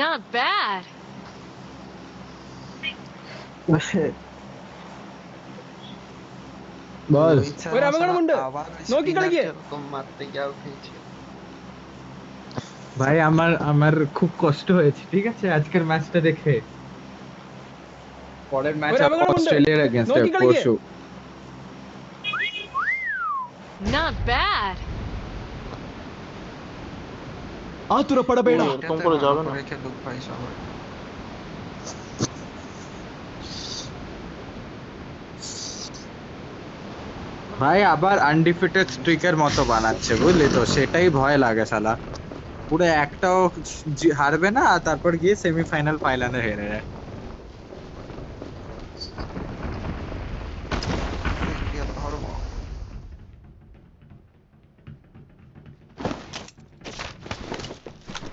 Not bad. বল ওই রামাগড় নোকি করে গিয়ে মারতে গিয়ে আউট হয়েছে। ভাই, আমার আমার খুব কষ্ট হয়েছে, ঠিক আছে, আজকের ম্যাচটা দেখে। পরের ম্যাচ ওই রামাগড় অস্ট্রেলিয়ার এগেইনস্ট নোকি করে গিয়ে পরশু। Not bad. আতুরা পড়বেড়া। এরকম করে যাবে না। রেখে লুক ভাই সবাই। ভাই আবার আনডিফিটেড স্ট্রিকের মতো বানাচ্ছে, বুঝলি তো, সেটাই ভয় লাগে শালা। পুরো একটাও হারবে না, আর তারপর গিয়ে সেমিফাইনাল ফাইনালে হেরে যায়। ইন্ডিয়া ধর্ম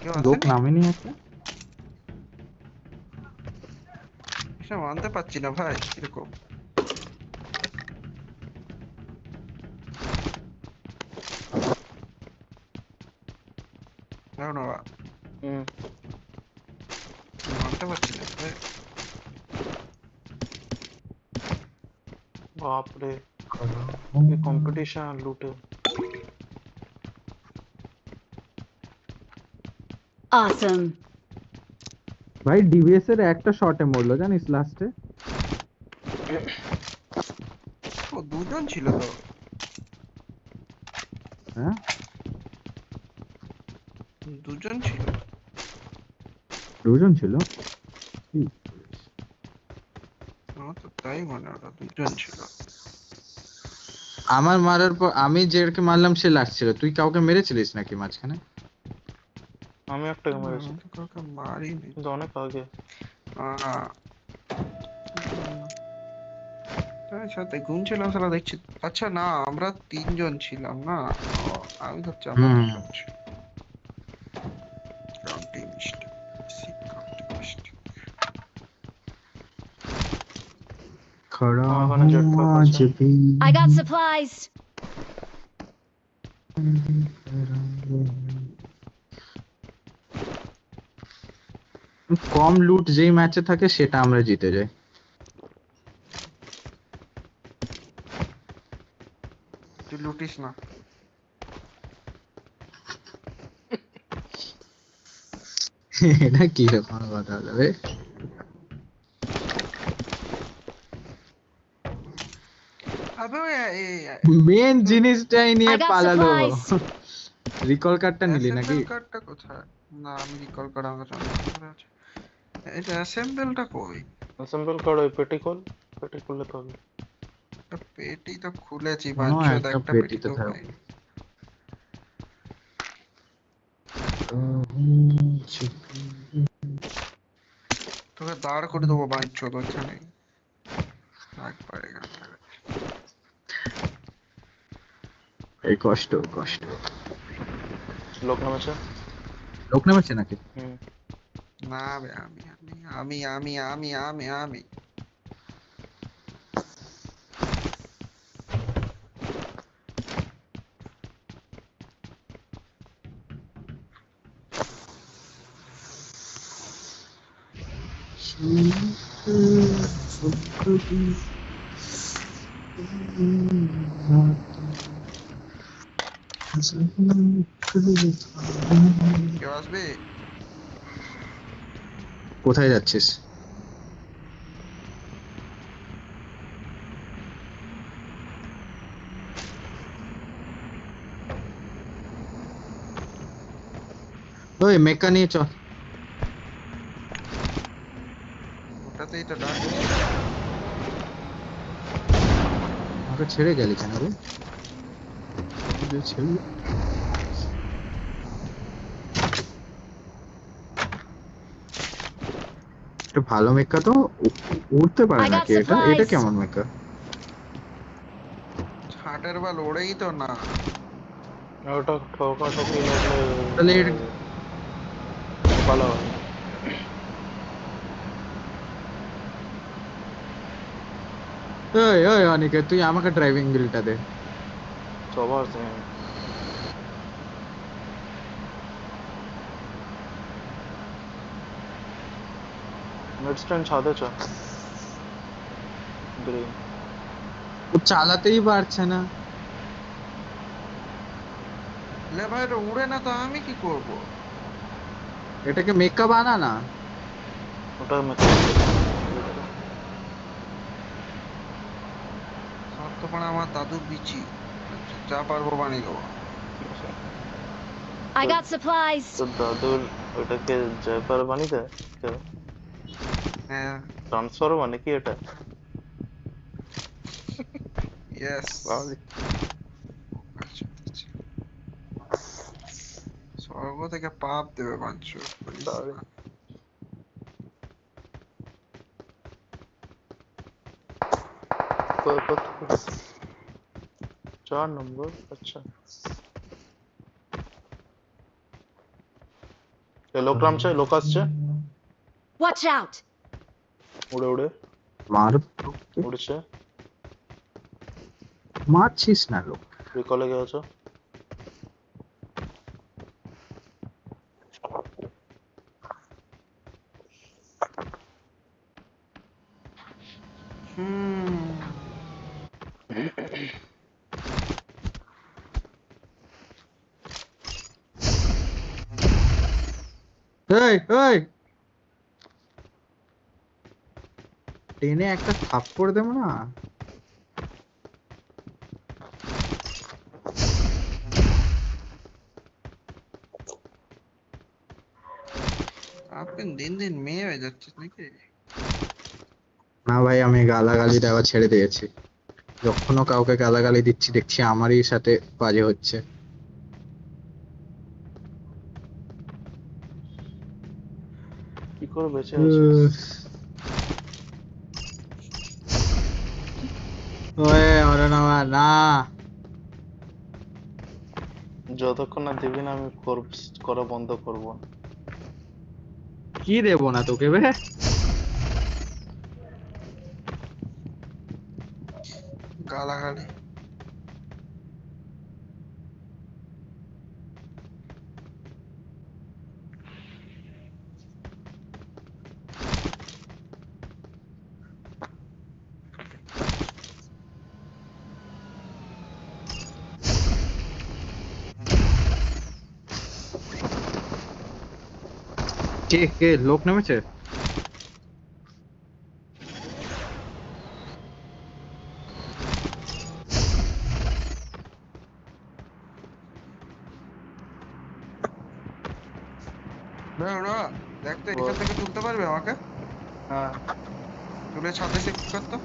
কেউ লোক আসেনি? নামেনি একটা। এসব মানতে পারছি না ভাই, কিরকম দেখো না বা, মানতে পারছি না ভাই। বাপরে ये कंपटीशन लूटे। Awesome. ভাই ডিভিএস এর একটা শটে মরলো জানিস লাস্টে। ও দুজন ছিল তো। হ্যাঁ, দুজন ছিল। দুজন ছিল। আমার তো তাই মনে হলো দুজন ছিল। আমার মারার পর আমি যেরকে মারলাম সে লাগছিল। তুই কাউকে মেরেছিলিস নাকি মাঝখানে? আমি একটাকে মেরেছি আমি তো কাউকে মারিনি। কিন্তু অনেক আগে। আহ, তার সাথে গুনছিলাম সালা দেখছি। আচ্ছা না, আমরা তিনজন ছিলাম না। ও, আমি ভাবছি আমরা হুম। দুজন ছিল। Counting mistake. Counting mistake. खड़ा আমার ওখানে জেট हूँ প্যাক आज আছে। भी। I got supplies. কম লুট যেই ম্যাচে থাকে সেটা আমরা জিতে যাই। তুই লুটিস না। এটা কি রকম কথা হলো রে? আবে ওই মেন জিনিসটাই নিয়ে I got পালালো। supplies. রিকল কার্ডটা নিলি নাকি? অ্যাসেম্বল কার্ডটা কোথায়? না, আমি রিকল কার্ড আমার কাছে করে আছে। এই যে অ্যাসেম্বলটা কই? অ্যাসেম্বল করো, ওই পেটি খোল, পেটি খুললে তো হবে। একটা পেটি তো খুলেছি, কোনো বাঞ্চোদ একটা একটা পেটি পেটিতে তো থাকবে। পাইনি। তোকে দাঁড় করে দেবো বাঞ্চোদ ওইখানে একবারে গান্ডারে। এই কষ্ট কষ্ট। লোক নামেছে। লোক নামাচ্ছে নাকি? না বে, আমি কেউ আসবে? কোথায় যাচ্ছিস? ওই মেকা নিয়ে চল। ওটাতেই তো ডাকছি। আমাকে ছেড়ে গেলি কেন রে? ছেড়ে এটা ভালো মেকা তো। উঠতে পারে I got নাকি এটা? এটা supplies. কেমন মেকা? ছাটের বাল ওড়েই তো না। ওটা ঠোকা ঠকি তাহলে লাগলে ভালো হয়। ওই ওই অনিকে, তুই আমাকে ড্রাইভিং বিলটা দে। সবার সেম। मिड स्टैंड ছাদে চ গ্রিন ও চালাতেই পারছে না। লে ভাই এটা উড়ে না তো আমি কি করব? এটাকে মেকআপ আনা না। ওটা মে সব তো পড়া আমার দাদুর বিচি, যা পারবো বানিয়ে দেবো। I got supplies. তো দাদুর ওটাকে জয়পার বানিয়ে দেয় কেউ? হ্যাঁ, ট্রান্সফার মানে কি এটা? ইয়েস। বাঙালি। স্বর্গ থেকে পাপ দেবে বাঞ্চু। বাঙালি। কত 4 নম্বর, আচ্ছা। এ লোক নামছে, লোক আসছে Watch out. উড়ে উড়ে মার উড়ছে। মারছিস না লোক। রিকলে গেছো? এই এই টেনে একটা থাপ্পড় দেবো না। আপনি দিন দিন মেয়ে হয়ে যাচ্ছে নাকি? না ভাই, আমি গালাগালি দেওয়া ছেড়ে দিয়েছি। যখনও কাউকে গালাগালি দিচ্ছি দেখছি আমারই সাথে বাজে হচ্ছে। কি করে বেঁচে আছিস? ওয়ে ওরে না না, যতক্ষণ না দিবি না আমি করা বন্ধ করবো না। কি দেবো না তোকে বে? গালাগালি। কে কে লোক নেমেছে? ওরা দেখ তো এখান থেকে তুলতে পারবে আমাকে? হ্যাঁ তুলে ছাদে শিফট করতো।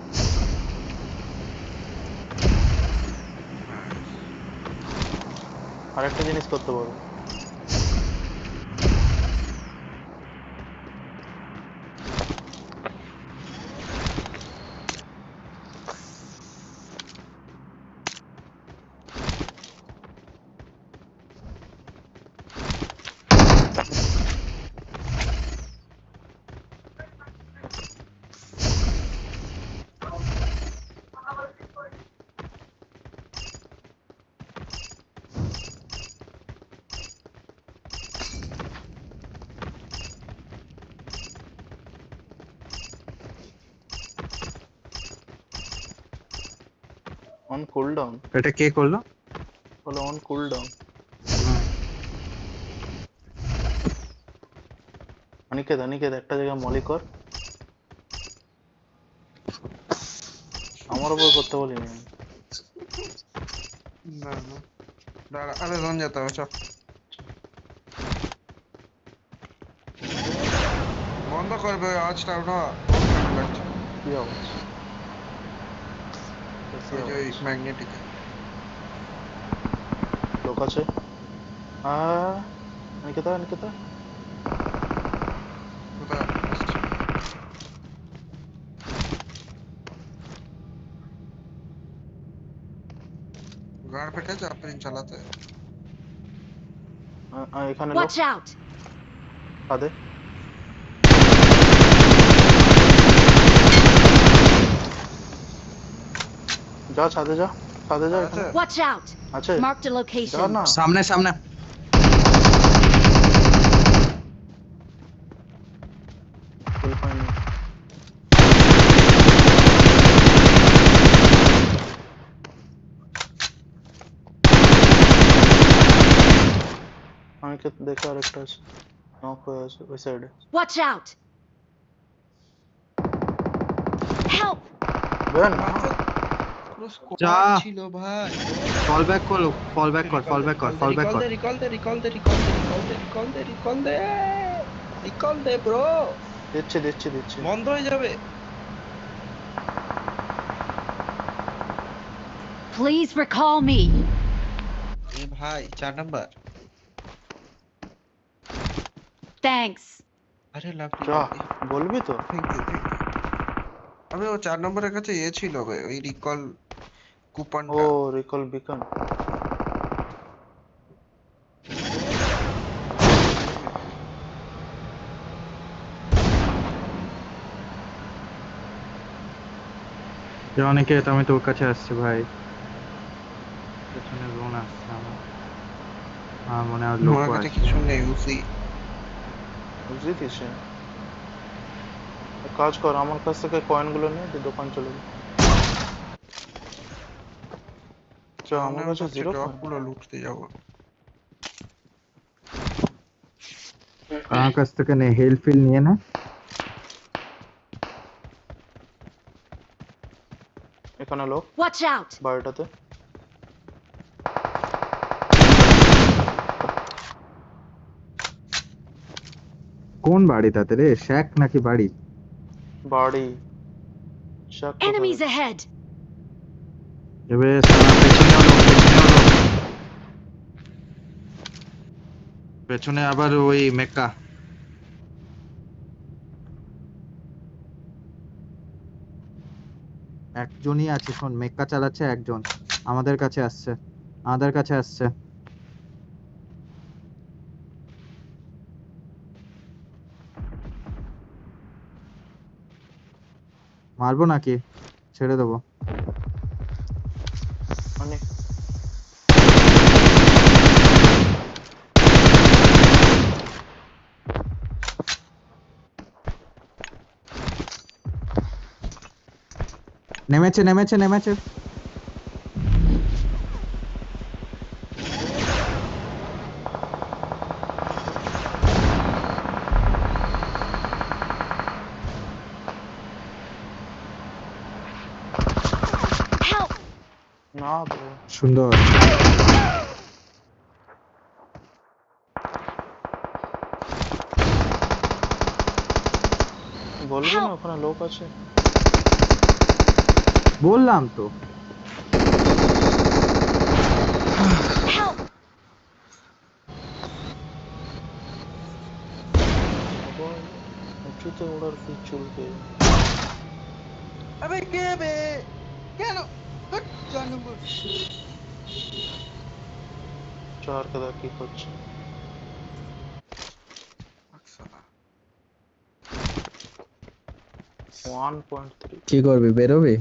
আরেকটা জিনিস করতে পারো, অন কুল ডাউন এটা কে করলো? বলে on cool down. Aniket Aniket একটা জায়গায় মলি কর, আমার উপর করতে বলিনি আমি। না না দাঁড়া, আরে রন যেতে হবে, চল। বন্ধ করবে আওয়াজটা, ওটা লাগছে। কি আওয়াজ? ওই যে ম্যাগনেটিক। লোক আছে। নিকেতা নিকেতা কোথায় আসছে? গাড় ফেটেছে আপনি চালাতে। এখানে লোক Watch out. ছাদে। যা ছাদে যা, ছাদে যা। আছে? Watch out. আছে Marked a যা location. না। সামনে সামনে। ফুল পাইনি। আমাকে দেখে আরেকটা আছে, নক হয়ে আছে ওই সাইডে। Watch out! Help! বেন পুরো যা। স্কোয়াড ছিল ভাই। ফল ব্যাক কর, ফল ব্যাক কর, ফল ব্যাক কর, ফল ব্যাক কর। রিকল দে ব্রো, দিচ্ছি। বন্ধ হয়ে যাবে। Please recall me. এ ভাই 4 নাম্বার। Thanks. আরে লাভলি যা বলবি তো। Thank you. আবে ও 4 নম্বরের কাছে ছিল বে, ওই রিকল ও কুপনটা। রিকল বিকন। অনেকে আমি তোর কাছে আসছি ভাই, পেছনে জোন আসছে আমার। মনে হয় লোক আমার কাছে আছে। কিছু নেই উসি। বুঝিস এক কাজ কর, আমার কাছ থেকে কয়েন গুলো নিয়ে দিয়ে দোকান চলে যা। চ আমার কাছে জিরো ড্রপ কয়েন। গুলো লুটতে যাবো। আমার কাছ থেকে নে, হেল ফিল নিয়ে না। এখানে লোক Watch out! বাড়িটাতে। কোন বাড়িটাতে রে, শ্যাক নাকি বাড়ি? বাড়ি শাক কোথায়? Enemies ahead! এবারে সারা পেছনেও লোক, পেছনেও লোক। পেছনে আবার ওই মেক্কা। একজনই আছে, শোন, মেক্কা চালাচ্ছে একজন। আমাদের কাছে আসছে, আমাদের কাছে আসছে। মারবো নাকি ছেড়ে দেবো? মানে নেমেছে নেমেছে নেমেছে। Help! না ব্রো, সুন্দর। বলবি না ওখানে লোক আছে? বললাম তো। Help! আবার উঁচুতে ওড়ার কি চলবে? আবে কে বে, কেন? ধুৎ, 4 নম্বর। চার কাদা কি করছে? আকসালা। 1.3। কি করবি, বেরোবি?